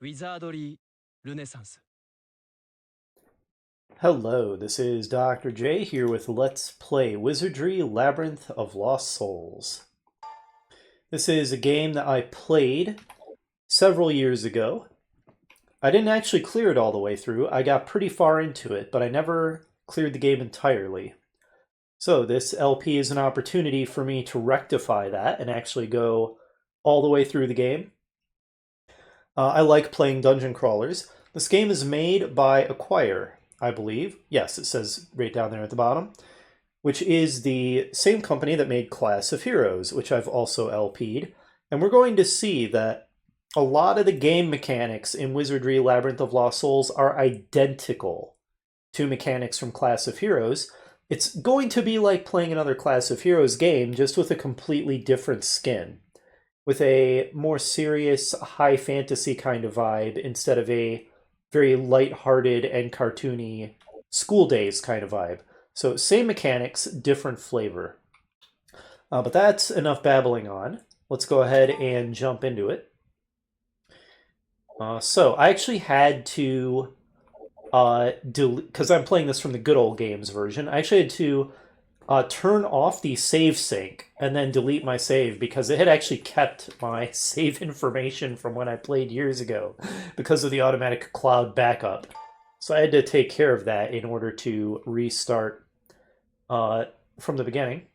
Wizardry Renaissance. Hello, this is Dr. J here with Let's Play Wizardry Labyrinth of Lost Souls. This is a game that I played several years ago. I didn't actually clear it all the way through. I got pretty far into it, but I never cleared the game entirely. So this LP is an opportunity for me to rectify that and actually go all the way through the game. I like playing dungeon crawlers. This game is made by Acquire, I believe. Yes, it says right down there at the bottom, which is the same company that made Class of Heroes, which I've also LP'd. And we're going to see that a lot of the game mechanics in Wizardry Labyrinth of Lost Souls are identical to mechanics from Class of Heroes. It's going to be like playing another Class of Heroes game, just with a completely different skin, with a more serious, high fantasy kind of vibe instead of a very light-hearted and cartoony school days kind of vibe. So same mechanics, different flavor. But that's enough babbling on. Let's go ahead and jump into it. So I actually had to delete, because I'm playing this from the good old games version. I actually had to turn off the save sync and then delete my save because it had actually kept my save information from when I played years ago because of the automatic cloud backup. So I had to take care of that in order to restart from the beginning.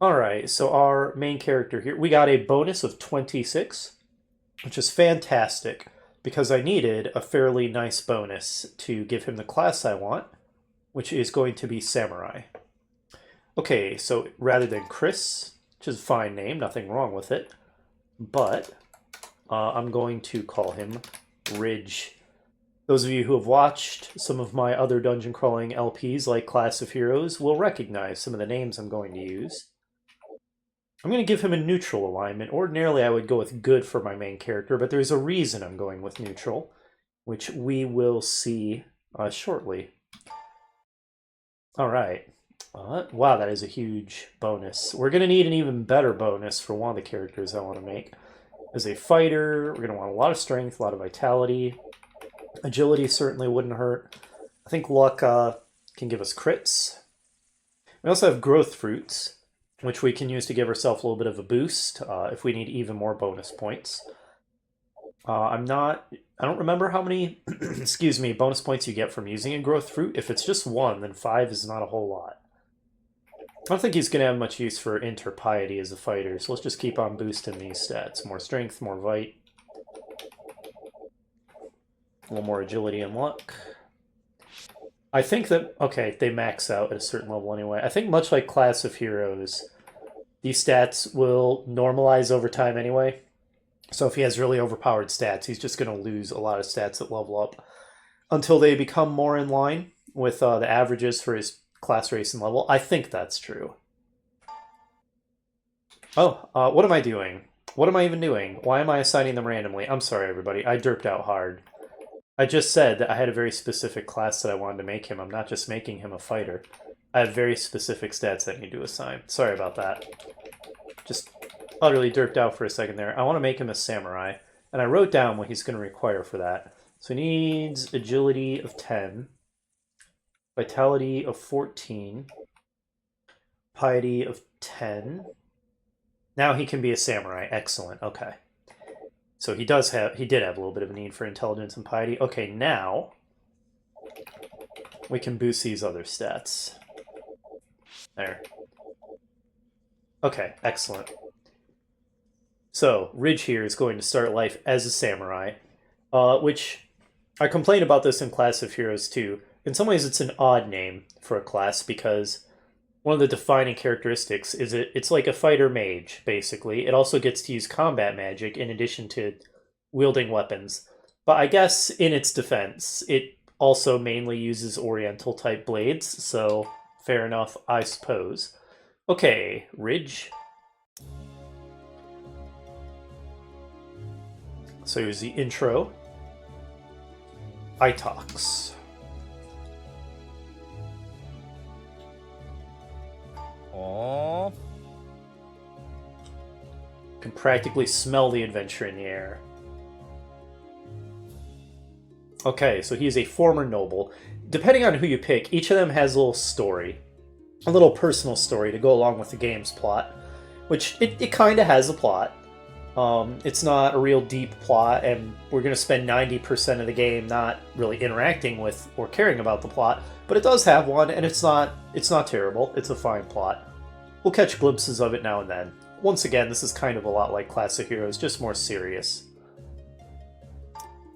All right, so our main character here, we got a bonus of 26, which is fantastic because I needed a fairly nice bonus to give him the class I want, which is going to be Samurai. Okay, so rather than Chris, which is a fine name, nothing wrong with it, but I'm going to call him Ridge. Those of you who have watched some of my other dungeon crawling LPs like Class of Heroes will recognize some of the names I'm going to use. I'm going to give him a neutral alignment. Ordinarily I would go with good for my main character, but there's a reason I'm going with neutral, which we will see shortly. All right. Wow, that is a huge bonus. We're going to need an even better bonus for one of the characters I want to make. As a fighter, we're going to want a lot of strength, a lot of vitality. Agility certainly wouldn't hurt. I think luck can give us crits. We also have growth fruits, which we can use to give ourselves a little bit of a boost if we need even more bonus points. I don't remember how many, excuse me, bonus points you get from using a growth fruit. If it's just one, then 5 is not a whole lot. I don't think he's going to have much use for interpiety as a fighter, so let's just keep on boosting these stats. More strength, more vite. A little more agility and luck. I think that, okay, they max out at a certain level anyway. I think much like Class of Heroes, these stats will normalize over time anyway. So if he has really overpowered stats, he's just going to lose a lot of stats that level up until they become more in line with the averages for his class, race, and level. I think that's true. Oh, what am I doing? What am I even doing? Why am I assigning them randomly? I'm sorry, everybody. I derped out hard. I just said that I had a very specific class that I wanted to make him. I'm not just making him a fighter. I have very specific stats that I need to assign. Sorry about that. Just utterly derped out for a second there. I want to make him a samurai, and I wrote down what he's going to require for that. So he needs agility of 10, vitality of 14, piety of 10. Now he can be a samurai. Excellent. Okay. So he did have a little bit of a need for intelligence and piety. Okay, now we can boost these other stats. There. Okay, excellent. So, Ridge here is going to start life as a samurai, which I complain about this in Class of Heroes too. In some ways, it's an odd name for a class because one of the defining characteristics is it's like a fighter mage, basically. It also gets to use combat magic in addition to wielding weapons. But I guess in its defense, it also mainly uses Oriental type blades, so fair enough, I suppose. Okay, Ridge. So here's the intro. Aitox. Oh. Can practically smell the adventure in the air. Okay, so he is a former noble. Depending on who you pick, each of them has a little story. A little personal story to go along with the game's plot. Which, it kind of has a plot. It's not a real deep plot, and we're going to spend 90% of the game not really interacting with or caring about the plot, but it does have one, and it's not terrible. It's a fine plot. We'll catch glimpses of it now and then. Once again, this is kind of a lot like Class of Heroes, just more serious.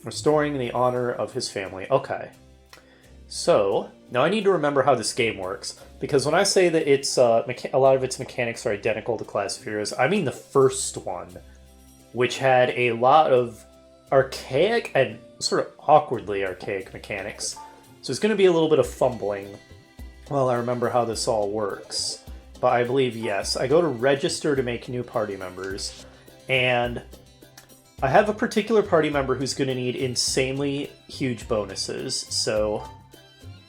Restoring the honor of his family. Okay. So, now I need to remember how this game works, because when I say that it's a lot of its mechanics are identical to Class of Heroes, I mean the first one, which had a lot of archaic and sort of awkwardly archaic mechanics. So there's going to be a little bit of fumbling while I remember how this all works. But I believe, yes, I go to register to make new party members, and I have a particular party member who's going to need insanely huge bonuses, so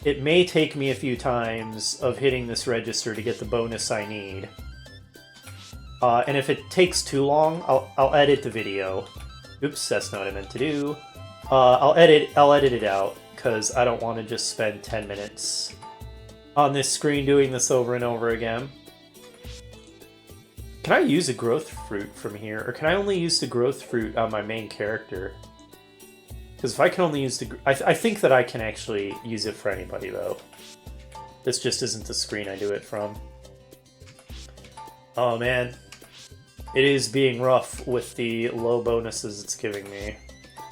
it may take me a few times of hitting this register to get the bonus I need. And if it takes too long, I'll edit the video. Oops, that's not what I meant to do. I'll edit it out, because I don't want to just spend 10 minutes on this screen doing this over and over again. Can I use a growth fruit from here, or can I only use the growth fruit on my main character? Because if I can only use the... I think that I can actually use it for anybody, though. This just isn't the screen I do it from. Oh, man. It is being rough with the low bonuses it's giving me.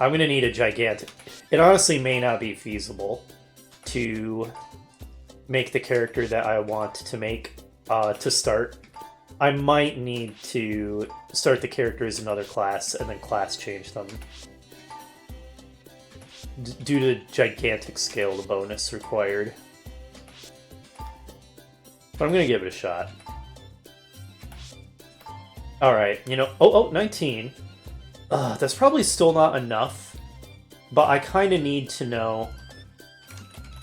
I'm going to need a gigantic... It honestly may not be feasible to make the character that I want to make to start. I might need to start the character as another class and then class change them. Due to the gigantic scale of the bonus required. But I'm going to give it a shot. Alright, you know... Oh, 19. That's probably still not enough. But I kind of need to know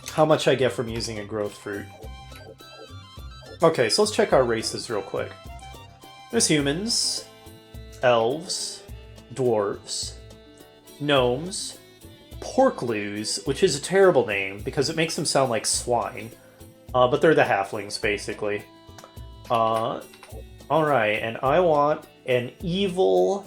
how much I get from using a growth fruit. Okay, so let's check our races real quick. There's humans, elves, dwarves, gnomes, porkloos, which is a terrible name because it makes them sound like swine. But they're the halflings, basically. Alright, and I want an evil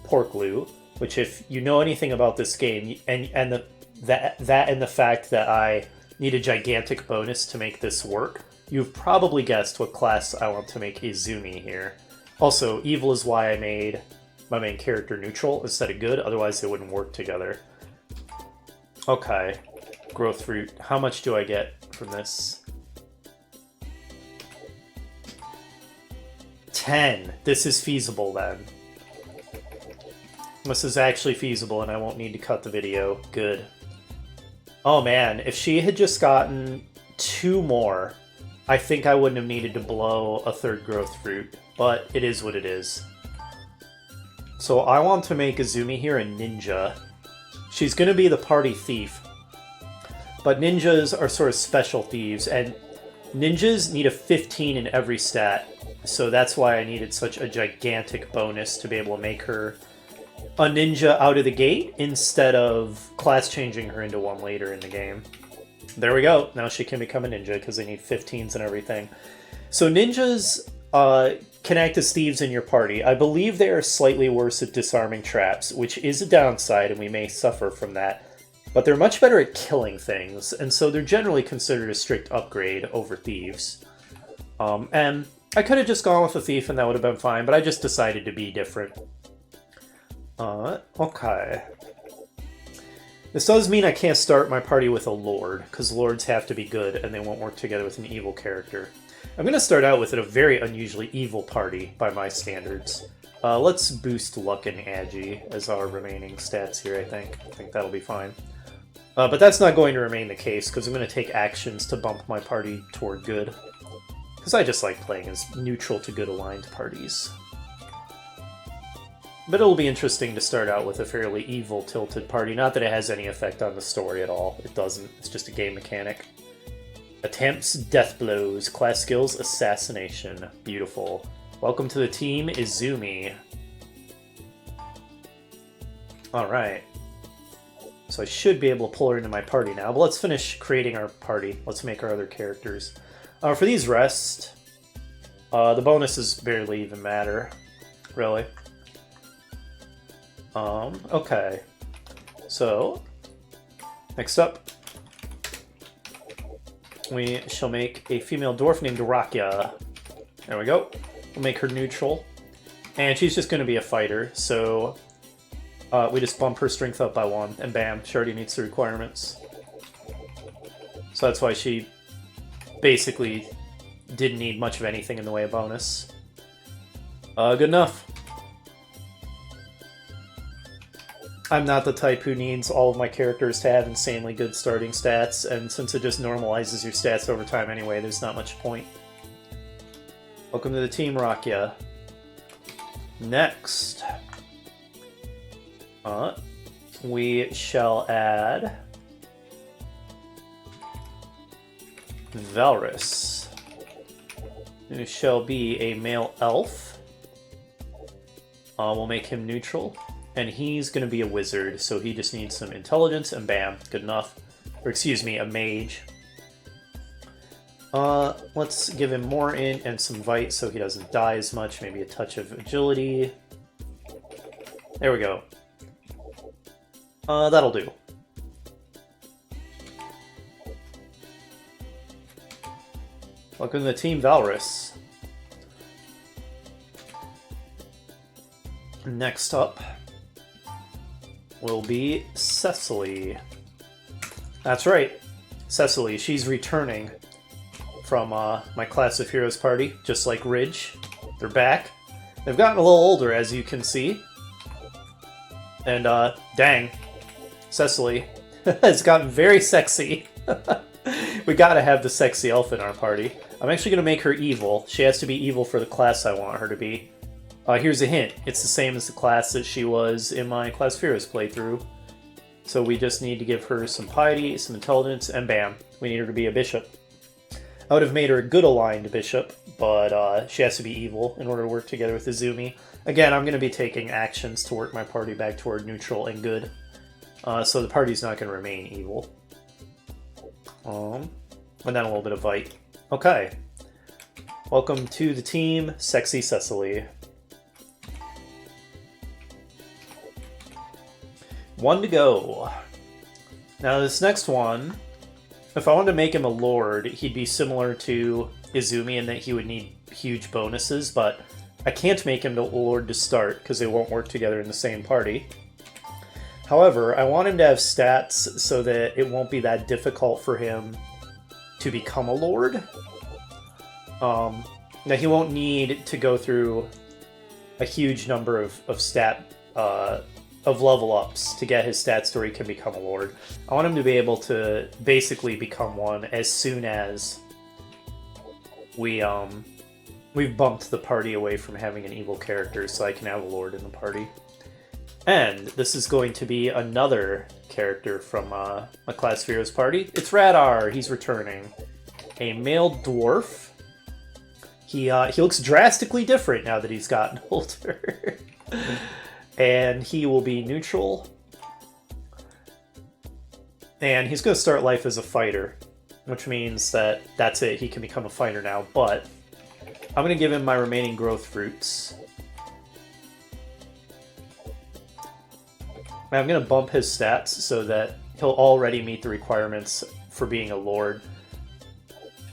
porkloo, which if you know anything about this game, and the fact that I need a gigantic bonus to make this work, you've probably guessed what class I want to make Izumi here. Also, evil is why I made my main character neutral instead of good, otherwise they wouldn't work together. Okay, growth fruit. How much do I get from this? 10. This is feasible then. This is actually feasible and I won't need to cut the video. Good. Oh man, if she had just gotten 2 more, I think I wouldn't have needed to blow a 3rd growth fruit, but it is what it is. So I want to make Izumi here a ninja. She's going to be the party thief, but ninjas are sort of special thieves, and ninjas need a 15 in every stat, so that's why I needed such a gigantic bonus to be able to make her a ninja out of the gate instead of class changing her into one later in the game. There we go. Now she can become a ninja because they need 15s and everything. So ninjas can act as thieves in your party. I believe they are slightly worse at disarming traps, which is a downside and we may suffer from that. But they're much better at killing things, and so they're generally considered a strict upgrade over thieves. And I could have just gone with a thief and that would have been fine, but I just decided to be different. Okay. This does mean I can't start my party with a lord, because lords have to be good and they won't work together with an evil character. I'm going to start out with a very unusually evil party by my standards. Let's boost luck and agi as our remaining stats here, I think. I think that'll be fine. But that's not going to remain the case, because I'm going to take actions to bump my party toward good. Because I just like playing as neutral to good aligned parties. But it'll be interesting to start out with a fairly evil tilted party. Not that it has any effect on the story at all. It doesn't. It's just a game mechanic. Attempts, death blows, class skills, assassination. Beautiful. Welcome to the team, Izumi. Alright. So I should be able to pull her into my party now. But let's finish creating our party. Let's make our other characters. For these rest, the bonuses barely even matter, really. Okay. So, next up, we shall make a female dwarf named Rakia. There we go. We'll make her neutral. And she's just going to be a fighter, so we just bump her strength up by 1, and bam, she already meets the requirements. So that's why she basically didn't need much of anything in the way of bonus. Good enough. I'm not the type who needs all of my characters to have insanely good starting stats, and since it just normalizes your stats over time anyway, there's not much point. Welcome to the team, Rakia. Next, we shall add Valrus, who shall be a male elf. We'll make him neutral. And he's going to be a wizard, so he just needs some intelligence, and bam, good enough. Or excuse me, a mage. Let's give him more int and some vite so he doesn't die as much. Maybe a touch of agility. There we go. That'll do. Welcome to the team, Valrus. Next up will be Cecily. That's right, Cecily. She's returning from my Class of Heroes party, just like Ridge. They're back. They've gotten a little older, as you can see. And, dang, Cecily has gotten very sexy. We gotta have the sexy elf in our party. I'm actually gonna make her evil. She has to be evil for the class I want her to be. Here's a hint. It's the same as the class that she was in my Class of Heroes playthrough. So we just need to give her some piety, some intelligence, and bam, we need her to be a bishop. I would have made her a good aligned bishop, but she has to be evil in order to work together with Izumi. Again, I'm going to be taking actions to work my party back toward neutral and good. So the party's not going to remain evil. And then a little bit of vite. Okay. Welcome to the team, Sexy Cecily. 1 to go. Now this next one, if I wanted to make him a lord, he'd be similar to Izumi in that he would need huge bonuses, but I can't make him a lord to start because they won't work together in the same party. However, I want him to have stats so that it won't be that difficult for him to become a lord. Now he won't need to go through a huge number of level ups to get his stats to where he can become a lord. I want him to be able to basically become one as soon as we've bumped the party away from having an evil character, so I can have a lord in the party. And this is going to be another character from my Class of Heroes party. It's Radar. He's returning. A male dwarf. He looks drastically different now that he's gotten older. And he will be neutral. And he's going to start life as a fighter, which means that that's it. He can become a fighter now, but I'm going to give him my remaining growth fruits. And I'm going to bump his stats so that he'll already meet the requirements for being a lord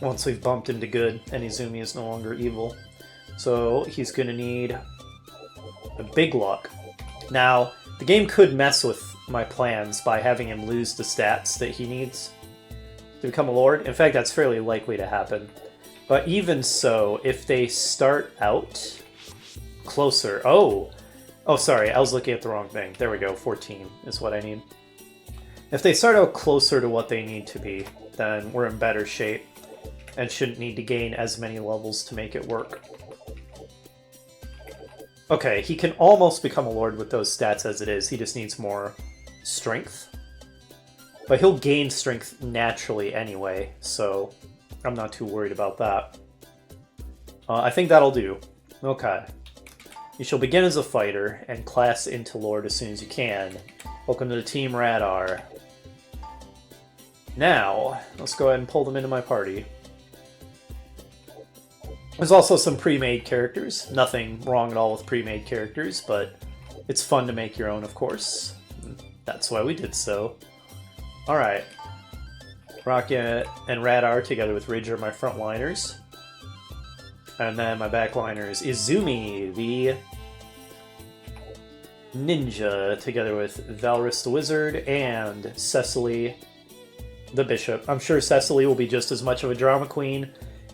once we've bumped him to good and Izumi is no longer evil. So he's going to need a big luck. Now, the game could mess with my plans by having him lose the stats that he needs to become a lord. In fact, that's fairly likely to happen. But even so, if they start out closer... Oh, sorry, I was looking at the wrong thing. There we go, 14 is what I need. If they start out closer to what they need to be, then we're in better shape and shouldn't need to gain as many levels to make it work. Okay, he can almost become a lord with those stats as it is. He just needs more strength. But he'll gain strength naturally anyway, so I'm not too worried about that. I think that'll do. Okay. You shall begin as a fighter and class into lord as soon as you can. Welcome to the Team Radar. Now, let's go ahead and pull them into my party. There's also some pre-made characters. Nothing wrong at all with pre-made characters, but it's fun to make your own, of course. That's why we did so. Alright. Rocket and Radar together with Ridge are my frontliners. And then my backliners, Izumi, the ninja, together with Valrus the wizard, and Cecily the bishop. I'm sure Cecily will be just as much of a drama queen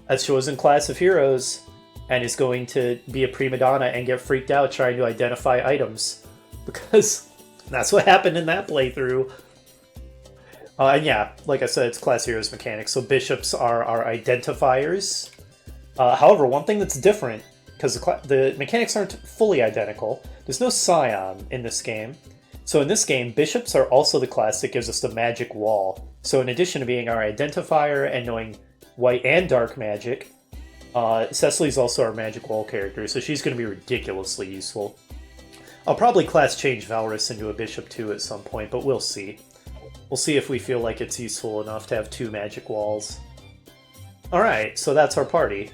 as she was in Class of Heroes, and is going to be a prima donna and get freaked out trying to identify items. Because that's what happened in that playthrough. And yeah, like I said, it's Class Heroes mechanics, so bishops are our identifiers. However, one thing that's different, because the mechanics aren't fully identical, there's no Scion in this game. So in this game, bishops are also the class that gives us the magic wall. So in addition to being our identifier and knowing white and dark magic, Cecily's also our magic wall character, so she's going to be ridiculously useful. I'll probably class change Valrus into a bishop too at some point, but we'll see. We'll see if we feel like it's useful enough to have 2 magic walls. Alright, so that's our party.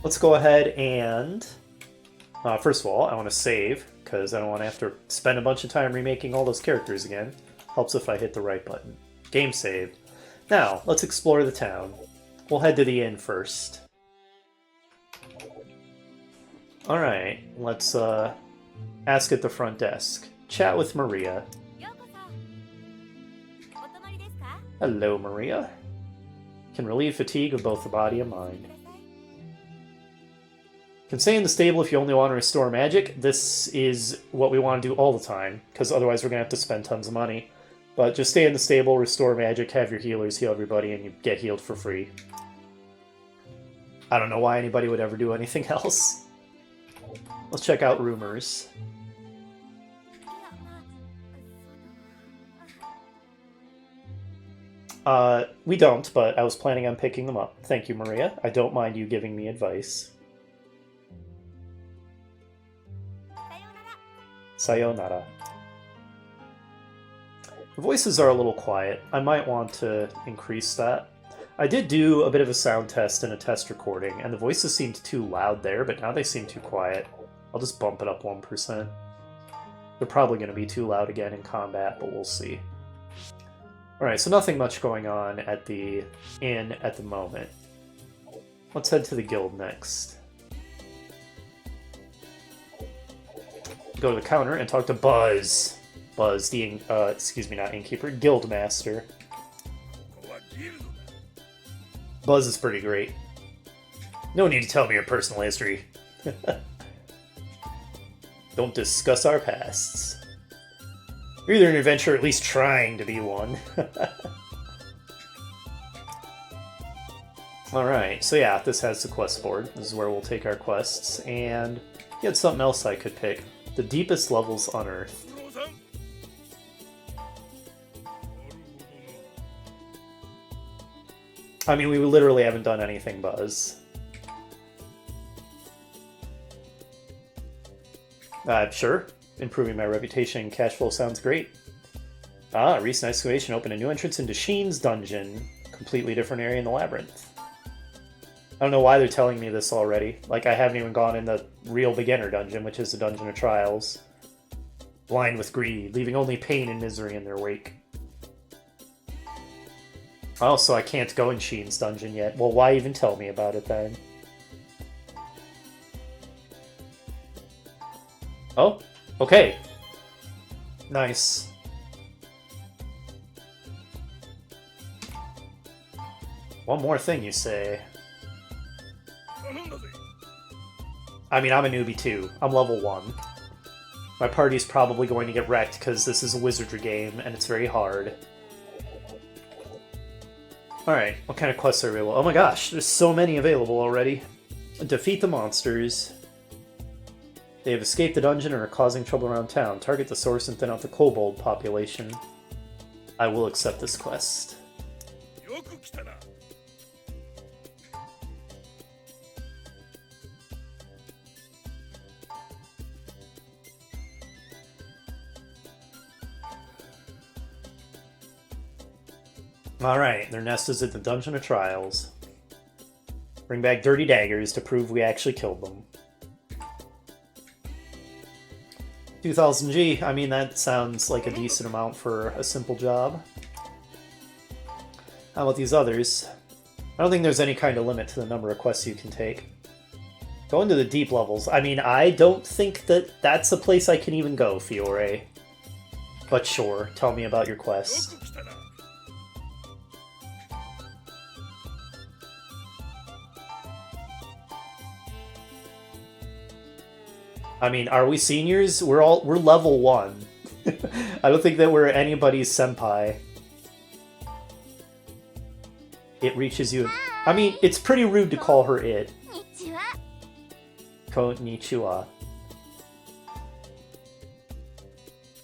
Let's go ahead and... first of all, I want to save, because I don't want to have to spend a bunch of time remaking all those characters again. Helps if I hit the right button. Game saved. Now, let's explore the town. We'll head to the inn first. Alright, let's ask at the front desk. Chat with Maria. Hello, Maria. Can relieve fatigue of both the body and mind. Can stay in the stable if you only want to restore magic. This is what we want to do all the time, because otherwise we're going to have to spend tons of money. But just stay in the stable, restore magic, have your healers heal everybody, and you get healed for free. I don't know why anybody would ever do anything else. Let's check out rumors. We don't, but I was planning on picking them up. Thank you, Maria. I don't mind you giving me advice. Sayonara. The voices are a little quiet. I might want to increase that. I did do a bit of a sound test and a test recording, and the voices seemed too loud there, but now they seem too quiet. I'll just bump it up 1%. They're probably going to be too loud again in combat, but we'll see. Alright, so nothing much going on at the inn at the moment. Let's head to the guild next. Go to the counter and talk to Buzz. Buzz, the, excuse me, not innkeeper, guild master. Buzz is pretty great. No need to tell me your personal history. Don't discuss our pasts. You're either an adventurer or at least trying to be one. Alright, so yeah, this has the quest board. This is where we'll take our quests, and he had something else I could pick. The deepest levels on Earth. I mean, we literally haven't done anything, Buzz. Sure. Improving my reputation and cash flow sounds great. Ah, recent excavation opened a new entrance into Sheen's dungeon. Completely different area in the Labyrinth. I don't know why they're telling me this already. Like, I haven't even gone in the real beginner dungeon, which is the Dungeon of Trials. Blind with greed, leaving only pain and misery in their wake. Oh, so I can't go in Sheen's dungeon yet. Well, why even tell me about it then? Oh, okay. Nice. One more thing, you say. I mean, I'm a newbie too. I'm level 1. My party's probably going to get wrecked because this is a Wizardry game and it's very hard. Alright, what kind of quests are available? Oh my gosh, there's so many available already. Defeat the monsters. They have escaped the dungeon and are causing trouble around town. Target the source and thin out the kobold population. I will accept this quest. Alright, their nest is at the Dungeon of Trials. Bring back dirty daggers to prove we actually killed them. 2000G, I mean, that sounds like a decent amount for a simple job. How about these others? I don't think there's any kind of limit to the number of quests you can take. Go into the deep levels. I mean, I don't think that that's a place I can even go, Fiore. But sure, tell me about your quest. I mean, are we seniors? We're level 1. I don't think that we're anybody's senpai. It reaches you. I mean, it's pretty rude to call her it. Konnichiwa.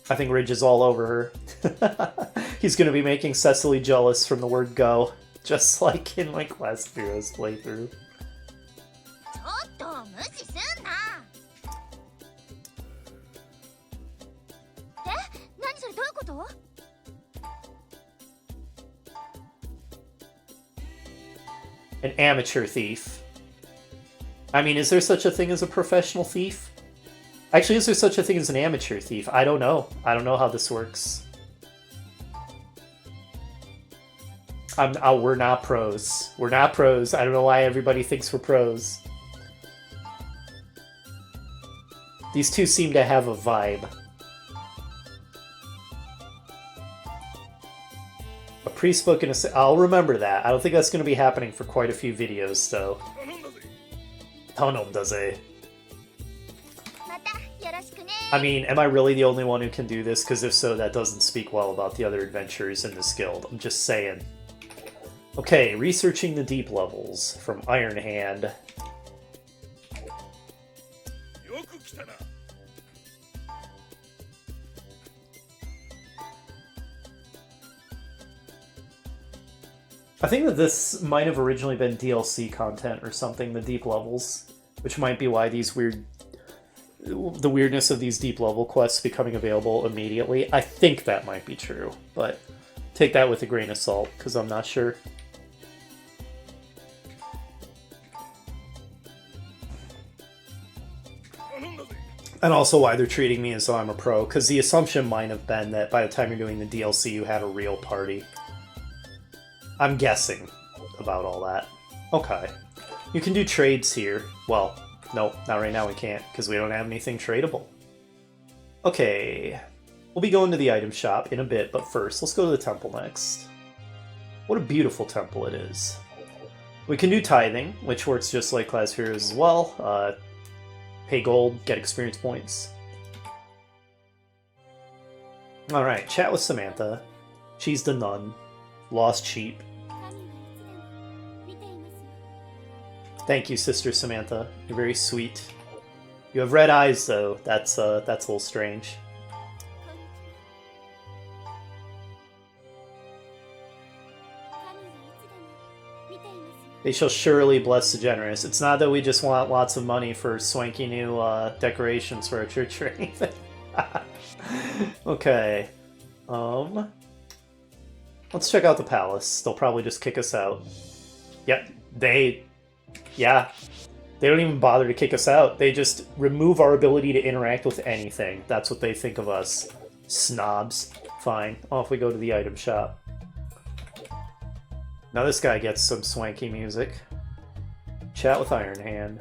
I think Ridge is all over her. He's gonna be making Cecily jealous from the word go, just like in my Class of Heroes playthrough. An amateur thief. I mean, is there such a thing as a professional thief? Actually, is there such a thing as an amateur thief? I don't know. I don't know how this works. We're not pros. We're not pros. I don't know why everybody thinks we're pros. These two seem to have a vibe. A priest book and a... I'll remember that. I don't think that's going to be happening for quite a few videos, though. Tonomdaze. I mean, am I really the only one who can do this? Because if so, that doesn't speak well about the other adventurers in this guild. I'm just saying. Okay, researching the deep levels from Iron Hand. I think that this might have originally been DLC content or something, the deep levels, which might be why the weirdness of these deep level quests becoming available immediately. I think that might be true, but take that with a grain of salt, because I'm not sure. And also why they're treating me as though I'm a pro, because the assumption might have been that by the time you're doing the DLC, you had a real party. I'm guessing about all that. Okay. You can do trades here. Well, no, not right now we can't, because we don't have anything tradable. Okay. We'll be going to the item shop in a bit, but first, let's go to the temple next. What a beautiful temple it is. We can do tithing, which works just like Class Heroes as well. Pay gold, get experience points. Alright, chat with Samantha. She's the nun. Lost sheep. Thank you, Sister Samantha. You're very sweet. You have red eyes, though. That's a little strange. They shall surely bless the generous. It's not that we just want lots of money for swanky new decorations for our church or anything. Okay. Let's check out the palace. They'll probably just kick us out. Yep, yeah. They don't even bother to kick us out. They just remove our ability to interact with anything. That's what they think of us. Snobs. Fine. Off we go to the item shop. Now this guy gets some swanky music. Chat with Iron Hand.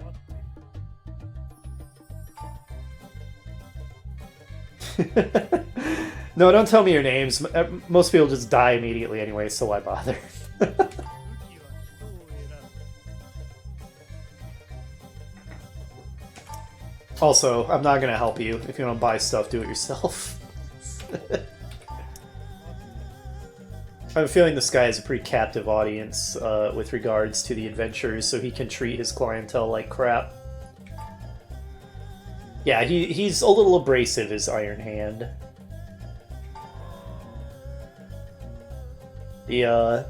No, don't tell me your names. Most people just die immediately anyway, so why bother? Also, I'm not going to help you. If you want to buy stuff, do it yourself. I have a feeling this guy has a pretty captive audience with regards to the adventures, so he can treat his clientele like crap. Yeah, he's a little abrasive, his Iron Hand. The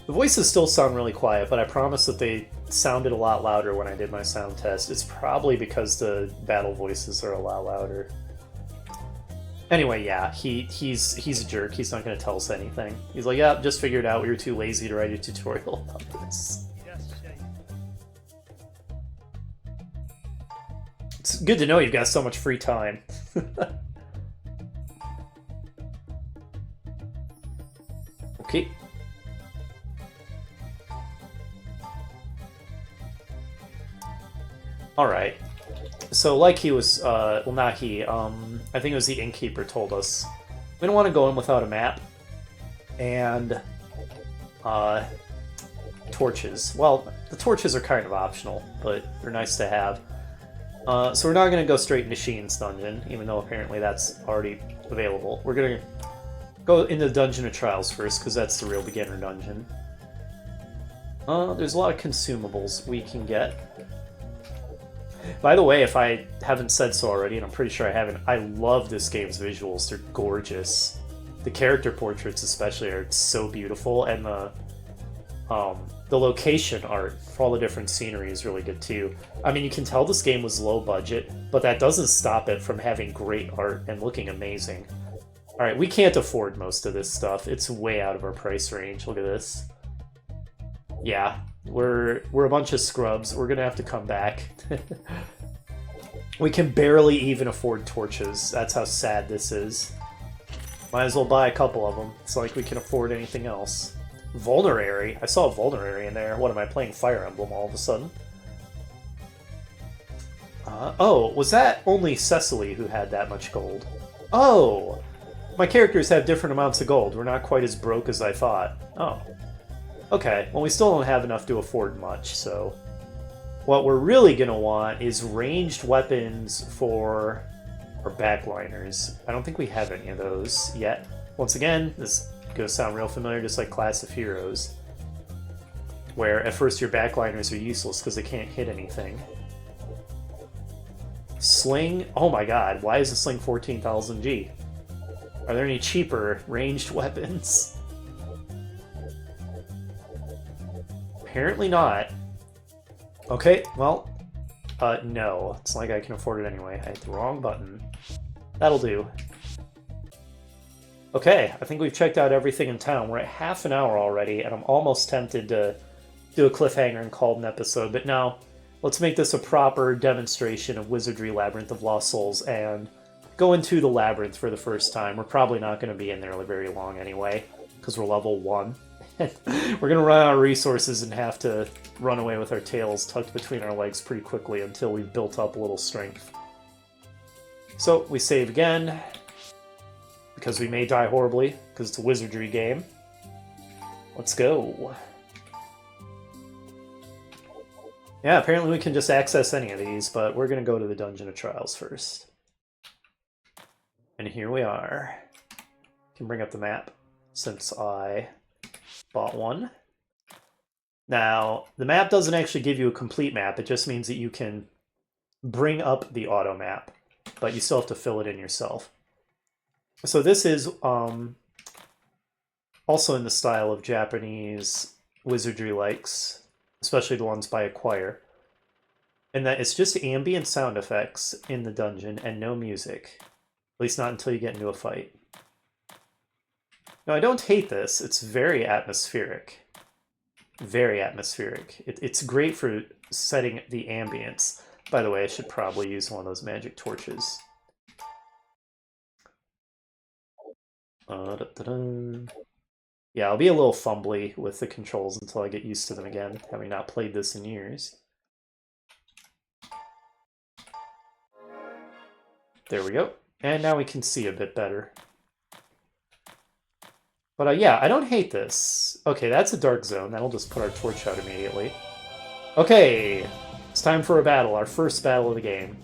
voices still sound really quiet, but I promise that they sounded a lot louder when I did my sound test. It's probably because the battle voices are a lot louder. Anyway, yeah, he's a jerk. He's not going to tell us anything. He's like, yeah, just figured out we were too lazy to write a tutorial about this. It's good to know you've got so much free time. Okay. Alright. So like he was, well not he, I think it was the innkeeper told us, we don't want to go in without a map, and, torches. Well, the torches are kind of optional, but they're nice to have. So we're not going to go straight into Sheen's dungeon, even though apparently that's already available. We're going to go into the Dungeon of Trials first, because that's the real beginner dungeon. There's a lot of consumables we can get. By the way, if I haven't said so already, and I'm pretty sure I haven't, I love this game's visuals. They're gorgeous. The character portraits especially are so beautiful, and the location art for all the different scenery is really good too. I mean, you can tell this game was low budget, but that doesn't stop it from having great art and looking amazing. Alright, we can't afford most of this stuff. It's way out of our price range. Look at this. Yeah, we're a bunch of scrubs. We're gonna have to come back. We can barely even afford torches. That's how sad this is. Might as well buy a couple of them. It's like we can afford anything else. Vulnerary? I saw a Vulnerary in there. What, am I playing Fire Emblem all of a sudden? Oh, was that only Cecily who had that much gold? Oh! My characters have different amounts of gold. We're not quite as broke as I thought. Oh. Okay, well we still don't have enough to afford much, so... What we're really gonna want is ranged weapons for our backliners. I don't think we have any of those yet. Once again, this is gonna sound real familiar, just like Class of Heroes, where at first your backliners are useless because they can't hit anything. Sling? Oh my god, why is the sling 14,000 G? Are there any cheaper ranged weapons? Apparently not. Okay, well, no. It's like I can afford it anyway. I hit the wrong button. That'll do. Okay, I think we've checked out everything in town. We're at half an hour already, and I'm almost tempted to do a cliffhanger and call it an episode, but no. Let's make this a proper demonstration of Wizardry Labyrinth of Lost Souls, and go into the Labyrinth for the first time. We're probably not going to be in there very long anyway, because we're level 1. We're going to run out of resources and have to run away with our tails tucked between our legs pretty quickly until we've built up a little strength. So, we save again, because we may die horribly, because it's a Wizardry game. Let's go. Yeah, apparently we can just access any of these, but we're going to go to the Dungeon of Trials first. And here we are. Can bring up the map, since I bought one. Now, the map doesn't actually give you a complete map, it just means that you can bring up the auto map, but you still have to fill it in yourself. So this is also in the style of Japanese Wizardry likes, especially the ones by Acquire, and that it's just ambient sound effects in the dungeon and no music, at least not until you get into a fight. Now, I don't hate this. It's very atmospheric. Very atmospheric. It's great for setting the ambience. By the way, I should probably use one of those magic torches. Yeah, I'll be a little fumbly with the controls until I get used to them again, having not played this in years. There we go. And now we can see a bit better. But yeah, I don't hate this. Okay, that's a dark zone. That'll just put our torch out immediately. Okay, it's time for a battle, our first battle of the game.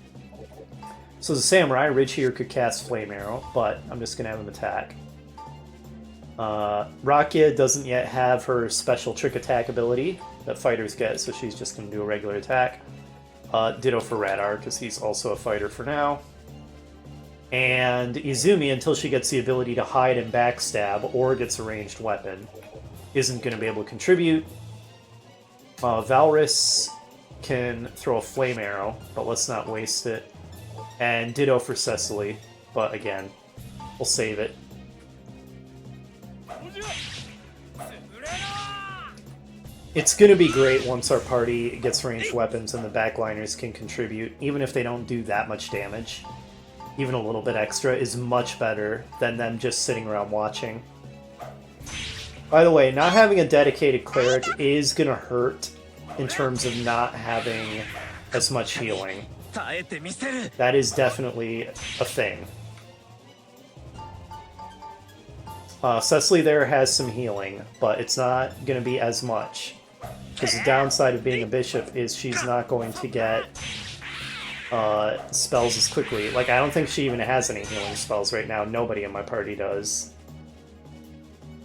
So as a samurai, Ridge here could cast Flame Arrow, but I'm just going to have him attack. Rakia doesn't yet have her special trick attack ability that fighters get, so she's just going to do a regular attack. Ditto for Radar, because he's also a fighter for now. And Izumi, until she gets the ability to hide and backstab, or gets a ranged weapon, isn't going to be able to contribute. Valrys can throw a Flame Arrow, but let's not waste it. And ditto for Cecily, but again, We'll save it. It's going to be great once our party gets ranged weapons and the backliners can contribute, even if they don't do that much damage. Even a little bit extra is much better than them just sitting around watching. By the way, not having a dedicated cleric is going to hurt in terms of not having as much healing. That is definitely a thing. Cecily there has some healing, but it's not going to be as much. Because the downside of being a bishop is she's not going to get spells as quickly. Like, I don't think she even has any healing spells right now. Nobody in my party does.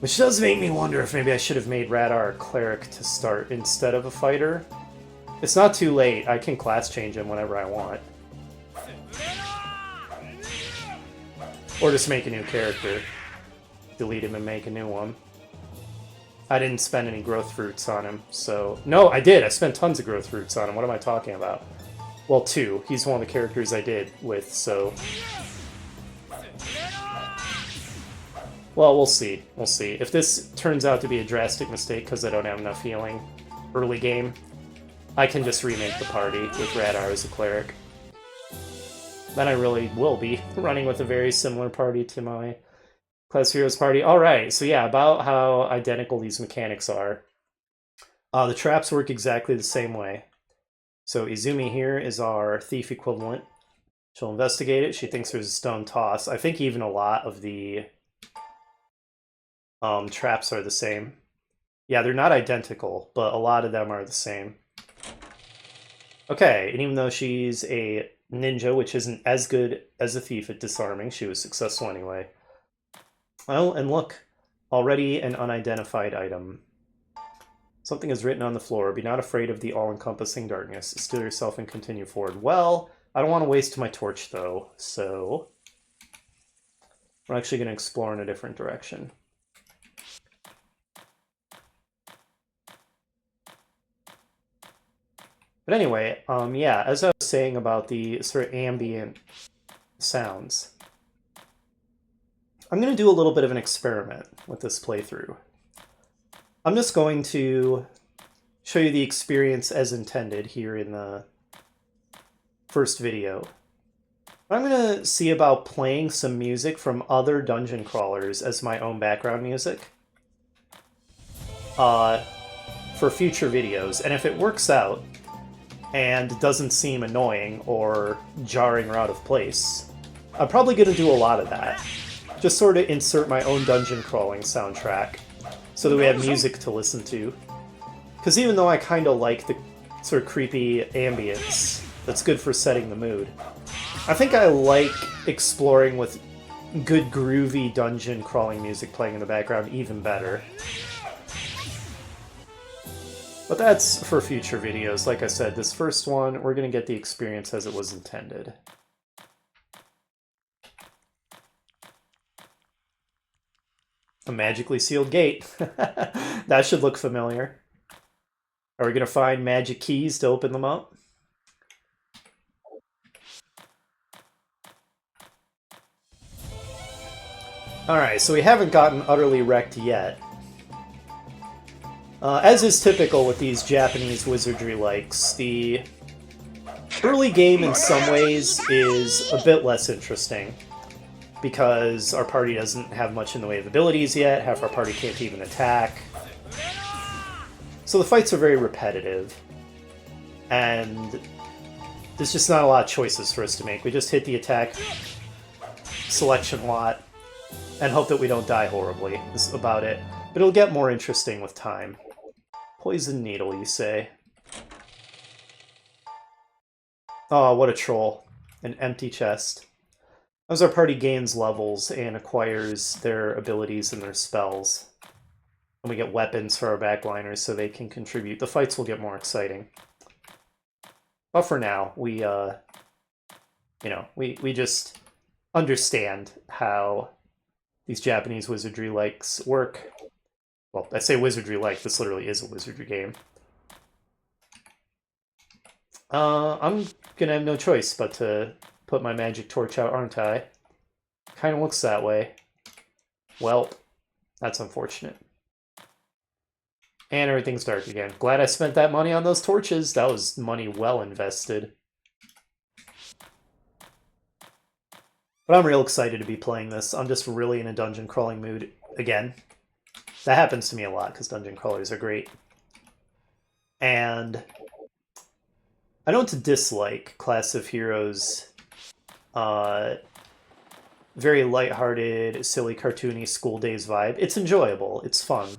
Which does make me wonder if maybe I should have made Radar a cleric to start instead of a fighter. It's not too late. I can class change him whenever I want. Or just make a new character. Delete him and make a new one. I didn't spend any growth fruits on him, so... No, I did! I spent tons of growth fruits on him. What am I talking about? Well, 2. He's one of the characters I did with, so... Well, we'll see. We'll see. If this turns out to be a drastic mistake because I don't have enough healing early game, I can just remake the party with Radar as a cleric. Then I really will be running with a very similar party to my Class Heroes party. Alright, so yeah, about how identical these mechanics are. The traps work exactly the same way. So Izumi here is our thief equivalent. She'll investigate it. She thinks there's a stone toss. I think even a lot of the traps are the same. Yeah, they're not identical, but a lot of them are the same. Okay, and even though she's a ninja, which isn't as good as a thief at disarming, she was successful anyway. Oh, and look, already an unidentified item. Something is written on the floor. Be not afraid of the all-encompassing darkness. Still yourself and continue forward. Well, I don't want to waste my torch, though, so we're actually going to explore in a different direction. But anyway, yeah, as I was saying about the sort of ambient sounds, I'm going to do a little bit of an experiment with this playthrough. I'm just going to show you the experience as intended here in the first video. I'm going to see about playing some music from other dungeon crawlers as my own background music for future videos. And if it works out and doesn't seem annoying or jarring or out of place, I'm probably going to do a lot of that. Just sort of insert my own dungeon crawling soundtrack so that we have music to listen to. Because even though I kind of like the sort of creepy ambience that's good for setting the mood, I think I like exploring with good groovy dungeon crawling music playing in the background even better. But that's for future videos. Like I said, this first one, we're going to get the experience as it was intended. A magically sealed gate. That should look familiar. Are we going to find magic keys to open them up? Alright, so we haven't gotten utterly wrecked yet. As is typical with these Japanese wizardry likes, the early game in some ways is a bit less interesting, because our party doesn't have much in the way of abilities yet, half our party can't even attack. So the fights are very repetitive, and there's just not a lot of choices for us to make. We just hit the attack selection lot and hope that we don't die horribly. That's about it. But it'll get more interesting with time. Poison needle, you say? Oh, what a troll. An empty chest. As our party gains levels and acquires their abilities and their spells, and we get weapons for our backliners so they can contribute, the fights will get more exciting. But for now, we just understand how these Japanese wizardry likes work. Well, I say wizardry like, this literally is a wizardry game. I'm gonna have no choice but to put my magic torch out, aren't I? Kind of looks that way. Well, that's unfortunate. And everything's dark again. Glad I spent that money on those torches. That was money well invested. But I'm real excited to be playing this. I'm just really in a dungeon crawling mood again. That happens to me a lot because dungeon crawlers are great. And I don't dislike Class of Heroes. Very lighthearted, silly, cartoony school days vibe. It's enjoyable. It's fun.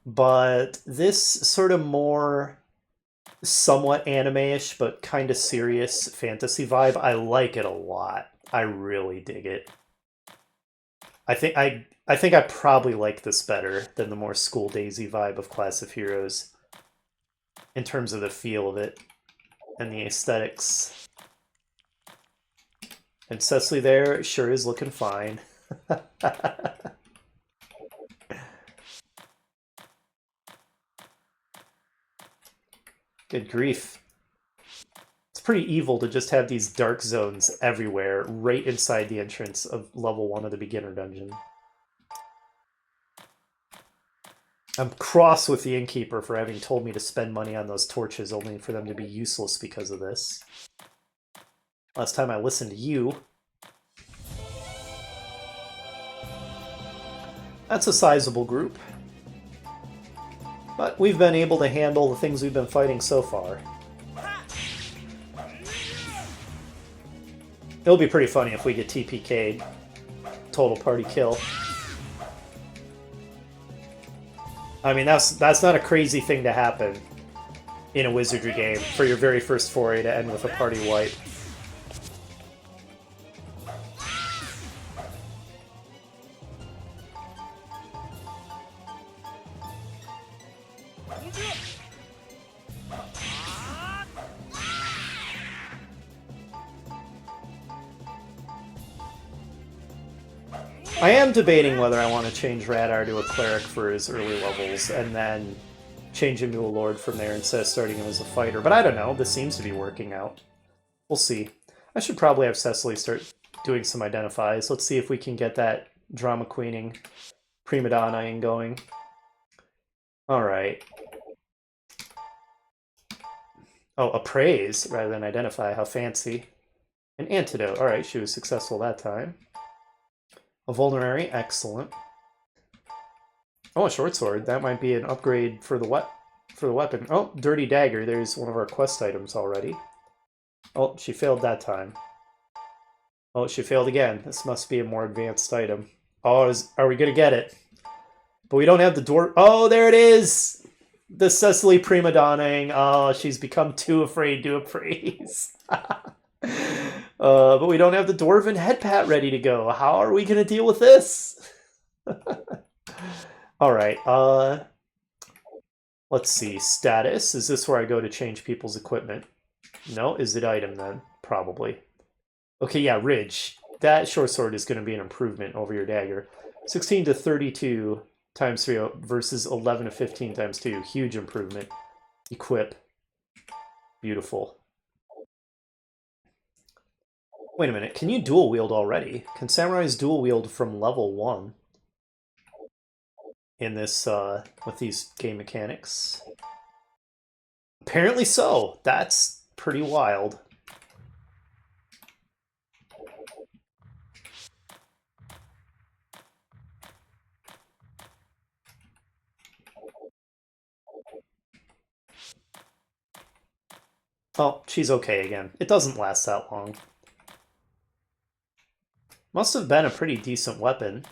But this sort of more somewhat anime-ish but kind of serious fantasy vibe, I like it a lot. I really dig it. I think I probably like this better than the more school daisy vibe of Class of Heroes in terms of the feel of it and the aesthetics. And Cecily there sure is looking fine. Good grief. It's pretty evil to just have these dark zones everywhere, right inside the entrance of level 1 of the beginner dungeon. I'm cross with the innkeeper for having told me to spend money on those torches, only for them to be useless because of this. Last time I listened to you. That's a sizable group. But we've been able to handle the things we've been fighting so far. It'll be pretty funny if we get TPK'd. Total party kill. I mean, that's not a crazy thing to happen in a Wizardry game for your very first foray to end with a party wipe. I am debating whether I want to change Radar to a cleric for his early levels and then change him to a lord from there instead of starting him as a fighter. But I don't know. This seems to be working out. We'll see. I should probably have Cecily start doing some identifies. Let's see if we can get that drama queening, prima donnaing going. All right. Oh, appraise rather than identify. How fancy. An antidote. All right, she was successful that time. A vulnerary, excellent. Oh, a short sword. That might be an upgrade for the weapon. Oh, dirty dagger. There's one of our quest items already. Oh, she failed that time. Oh, she failed again. This must be a more advanced item. Oh, are we gonna get it? But we don't have the door. Oh, there it is! The Cecily prima donnaing. Oh, she's become too afraid to appraise. But we don't have the Dwarven headpat ready to go. How are we going to deal with this? Alright, let's see. Status. Is this where I go to change people's equipment? No, is it item then? Probably. Okay, yeah, Ridge. That short sword is going to be an improvement over your dagger. 16 to 32 times 3 versus 11 to 15 times 2. Huge improvement. Equip. Beautiful. Wait a minute, can you dual wield already? Can samurais dual wield from level 1 in this, with these game mechanics? Apparently so. That's pretty wild. Oh, she's okay again. It doesn't last that long. Must have been a pretty decent weapon,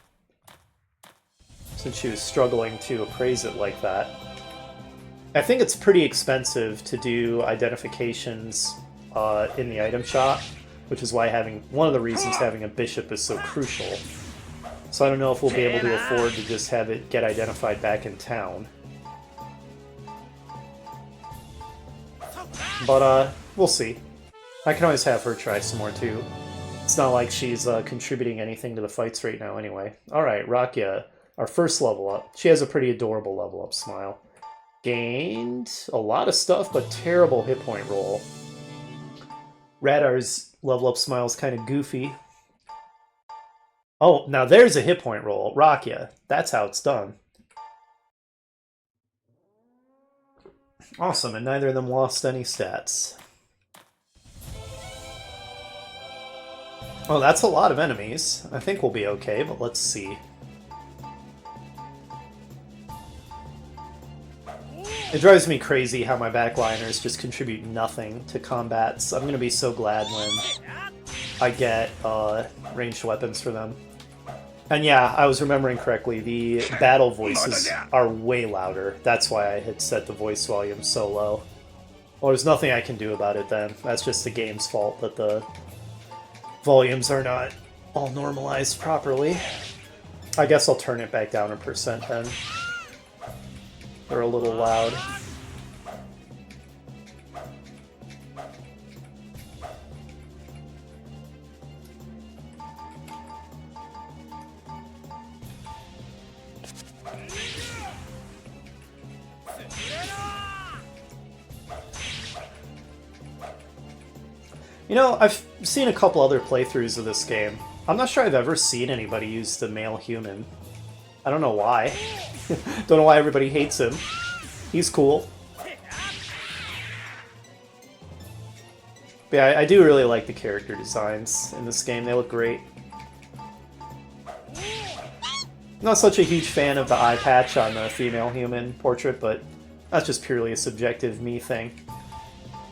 since she was struggling to appraise it like that. I think it's pretty expensive to do identifications in the item shop, which is why one of the reasons having a bishop is so crucial. So I don't know if we'll be able to afford to just have it get identified back in town. But we'll see. I can always have her try some more too. It's not like she's contributing anything to the fights right now anyway. Alright, Rakia, our first level up. She has a pretty adorable level up smile. Gained a lot of stuff, but terrible hit point roll. Radar's level up smile is kind of goofy. Oh, now there's a hit point roll. Rakia. That's how it's done. Awesome, and neither of them lost any stats. Oh, that's a lot of enemies. I think we'll be okay, but let's see. It drives me crazy how my backliners just contribute nothing to combats. I'm going to be so glad when I get ranged weapons for them. And yeah, I was remembering correctly, the battle voices are way louder. That's why I had set the voice volume so low. Well, there's nothing I can do about it then. That's just the game's fault that the volumes are not all normalized properly. I guess I'll turn it back down a percent then. They're a little loud. You know, I've seen a couple other playthroughs of this game. I'm not sure I've ever seen anybody use the male human. I don't know why. Don't know why everybody hates him. He's cool. But yeah, I do really like the character designs in this game. They look great. I'm not such a huge fan of the eye patch on the female human portrait, but that's just purely a subjective me thing.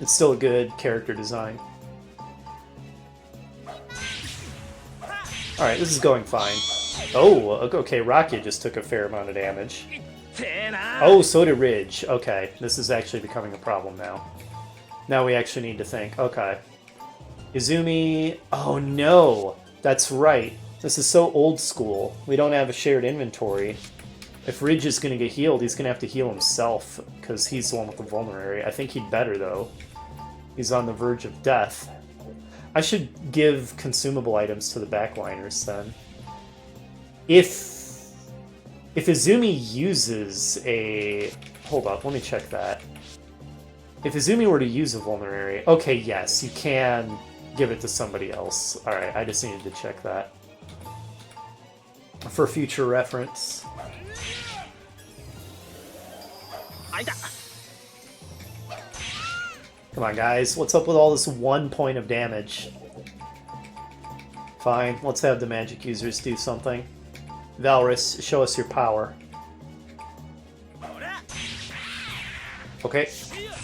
It's still a good character design. Alright, this is going fine. Oh, okay, Rakia just took a fair amount of damage. Oh, so did Ridge. Okay, this is actually becoming a problem now. Now we actually need to think. Okay. Izumi... Oh no! That's right. This is so old school. We don't have a shared inventory. If Ridge is going to get healed, he's going to have to heal himself, because he's the one with the vulnerary. I think he'd better, though. He's on the verge of death. I should give consumable items to the backliners, then. If Izumi uses a... Hold up, let me check that. If Izumi were to use a vulnerary... Okay, yes, you can give it to somebody else. Alright, I just needed to check that. For future reference. Come on, guys. What's up with all this 1 point of damage? Fine, let's have the magic users do something. Valrus, show us your power. Okay,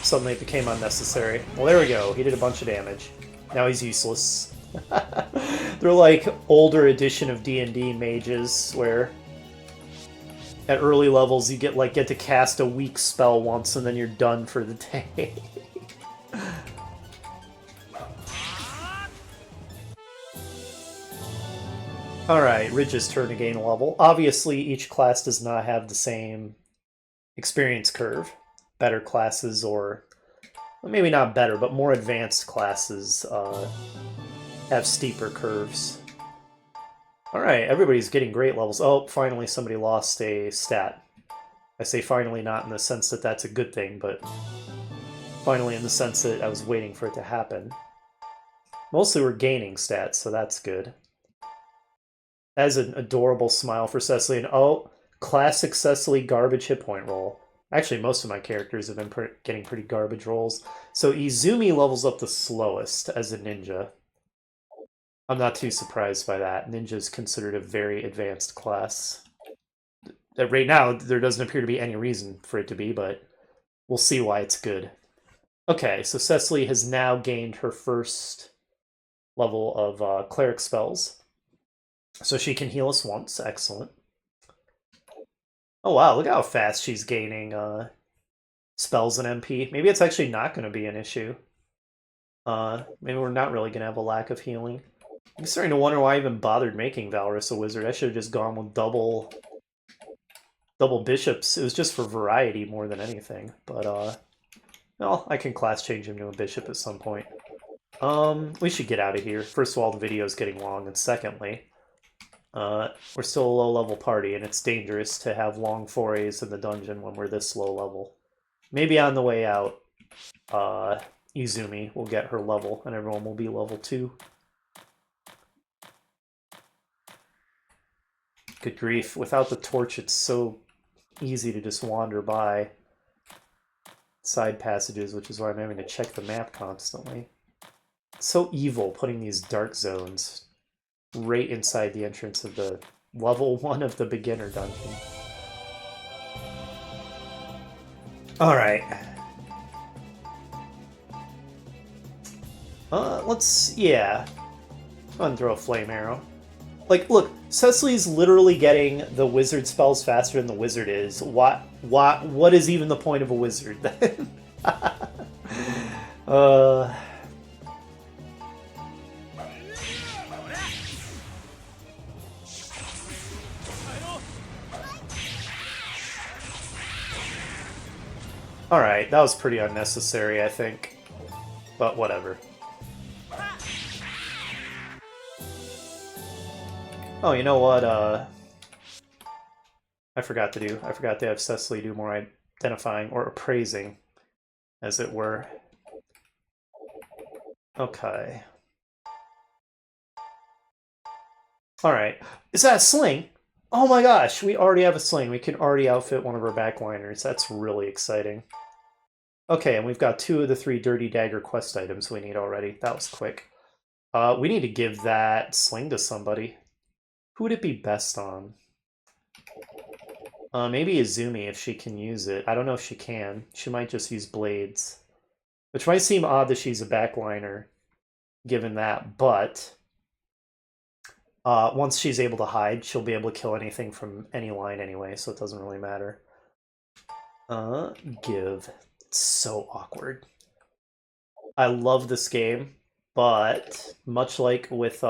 suddenly it became unnecessary. Well, there we go. He did a bunch of damage. Now he's useless. They're like older edition of D&D mages, where at early levels you get to cast a weak spell once and then you're done for the day. Alright, Ridge's turn to gain a level. Obviously, each class does not have the same experience curve. Better classes, or well, maybe not better, but more advanced classes have steeper curves. Alright, everybody's getting great levels. Oh, finally somebody lost a stat. I say finally not in the sense that that's a good thing, but finally in the sense that I was waiting for it to happen. Mostly we're gaining stats, so that's good. That is an adorable smile for Cecily, and oh, classic Cecily garbage hit point roll. Actually, most of my characters have been getting pretty garbage rolls. So Izumi levels up the slowest as a ninja. I'm not too surprised by that. Ninja is considered a very advanced class. Right now, there doesn't appear to be any reason for it to be, but we'll see why it's good. Okay, so Cecily has now gained her first level of cleric spells. So she can heal us once. Excellent. Oh wow, look how fast she's gaining spells and MP. Maybe it's actually not going to be an issue. Maybe we're not really going to have a lack of healing. I'm starting to wonder why I even bothered making Valrus a wizard. I should have just gone with double bishops. It was just for variety more than anything. But, well, I can class change him to a bishop at some point. We should get out of here. First of all, the video's getting long, and secondly, we're still a low-level party, and it's dangerous to have long forays in the dungeon when we're this low level. Maybe on the way out, Izumi will get her level, and everyone will be level 2. Good grief. Without the torch, it's so easy to just wander by side passages, which is why I'm having to check the map constantly. It's so evil putting these dark zones right inside the entrance of the level 1 of the beginner dungeon. Alright. Yeah. Go ahead and throw a flame arrow. Like, look, Cecily's literally getting the wizard spells faster than the wizard is. What is even the point of a wizard then? Alright, that was pretty unnecessary, I think. But whatever. Oh, you know what, I forgot to do. I forgot to have Cecily do more identifying, or appraising, as it were. Okay. Alright. Is that a sling? Oh my gosh, we already have a sling. We can already outfit one of our backliners. That's really exciting. Okay, and we've got 2 of the 3 Dirty Dagger quest items we need already. That was quick. We need to give that sling to somebody. Who would it be best on? Maybe Izumi, if she can use it. I don't know if she can. She might just use blades. Which might seem odd that she's a backliner, given that, but once she's able to hide, she'll be able to kill anything from any line anyway, so it doesn't really matter. Give. It's so awkward. I love this game, but much like with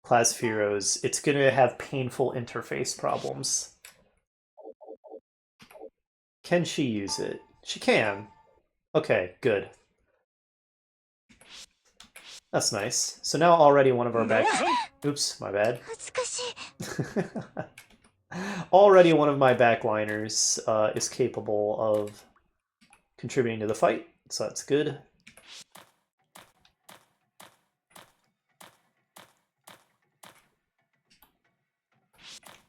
Class of Heroes, it's going to have painful interface problems. Can she use it? She can. Okay, good. That's nice. So now already one of our back... Oops, my bad. Already one of my backliners is capable of contributing to the fight, so that's good.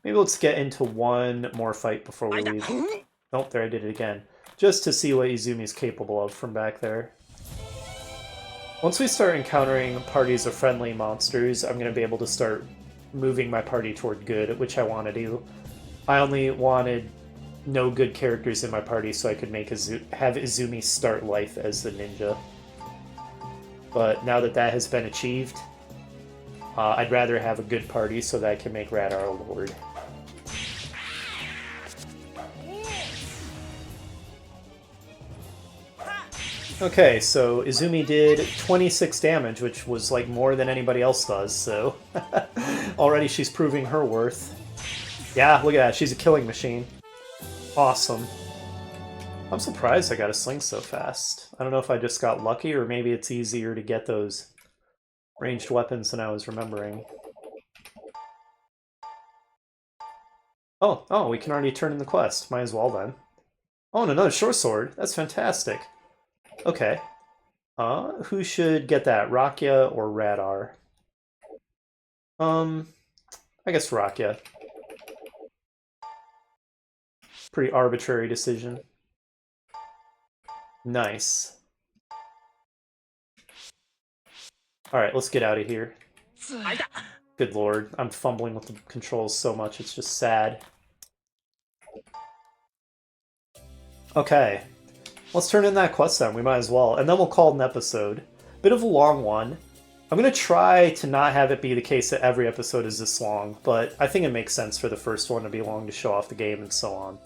Maybe let's get into one more fight before we leave. Nope, there I did it again. Just to see what Izumi's capable of from back there. Once we start encountering parties of friendly monsters, I'm going to be able to start moving my party toward good, which I want to do. I only wanted no good characters in my party so I could make have Izumi start life as the ninja. But now that that has been achieved, I'd rather have a good party so that I can make Radar a lord. Okay, so Izumi did 26 damage, which was like more than anybody else does, so already she's proving her worth. Yeah, look at that, she's a killing machine. Awesome. I'm surprised I got a sling so fast. I don't know if I just got lucky, or maybe it's easier to get those ranged weapons than I was remembering. Oh, we can already turn in the quest. Might as well then. Oh, and another short sword. That's fantastic. Okay. Who should get that? Rakia or Radar? I guess Rakia. Pretty arbitrary decision. Nice. Alright, let's get out of here. Good lord, I'm fumbling with the controls so much, it's just sad. Okay. Let's turn in that quest then, we might as well. And then we'll call it an episode. Bit of a long one. I'm going to try to not have it be the case that every episode is this long, but I think it makes sense for the first one to be long to show off the game and so on.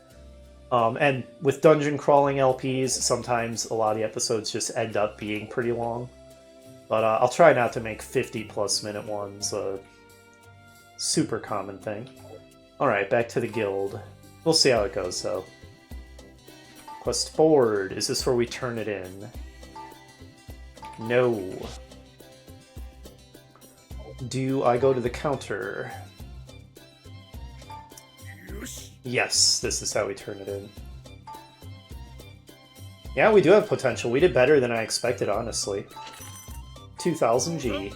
And with dungeon crawling LPs, sometimes a lot of the episodes just end up being pretty long. But I'll try not to make 50-plus minute ones a super common thing. Alright, back to the guild. We'll see how it goes, though. Quest board. Is this where we turn it in? No. Do I go to the counter? Yes, this is how we turn it in. Yeah, we do have potential. We did better than I expected, honestly. 2000 G.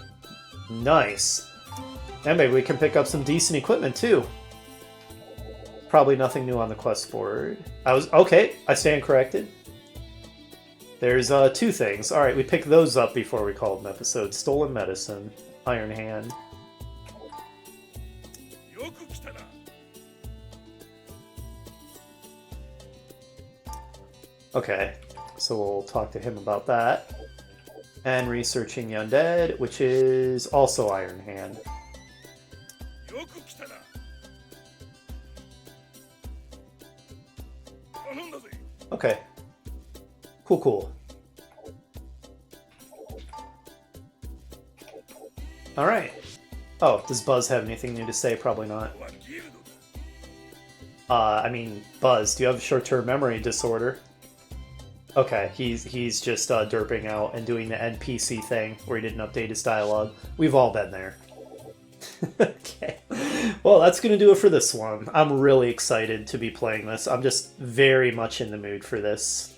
Nice. And maybe we can pick up some decent equipment too. Probably nothing new on the quest board. Okay, I stand corrected. There's 2 things. Alright, we picked those up before we called an episode. Stolen Medicine, Iron Hand. Okay, so we'll talk to him about that. And researching the undead, which is also Iron Hand. Okay. Cool. Alright. Oh, does Buzz have anything new to say? Probably not. I mean, Buzz, do you have short-term memory disorder? Okay, he's just derping out and doing the NPC thing where he didn't update his dialogue. We've all been there. Okay. Well, that's going to do it for this one. I'm really excited to be playing this. I'm just very much in the mood for this.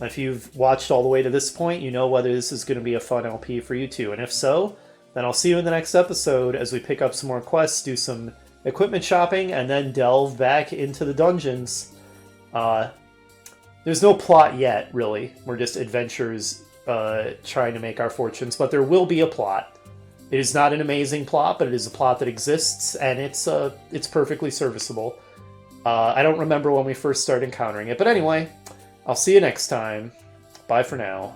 If you've watched all the way to this point, you know whether this is going to be a fun LP for you too. And if so, then I'll see you in the next episode as we pick up some more quests, do some equipment shopping, and then delve back into the dungeons. There's no plot yet, really. We're just adventurers trying to make our fortunes, but there will be a plot. It is not an amazing plot, but it is a plot that exists, and it's perfectly serviceable. I don't remember when we first started encountering it, but anyway, I'll see you next time. Bye for now.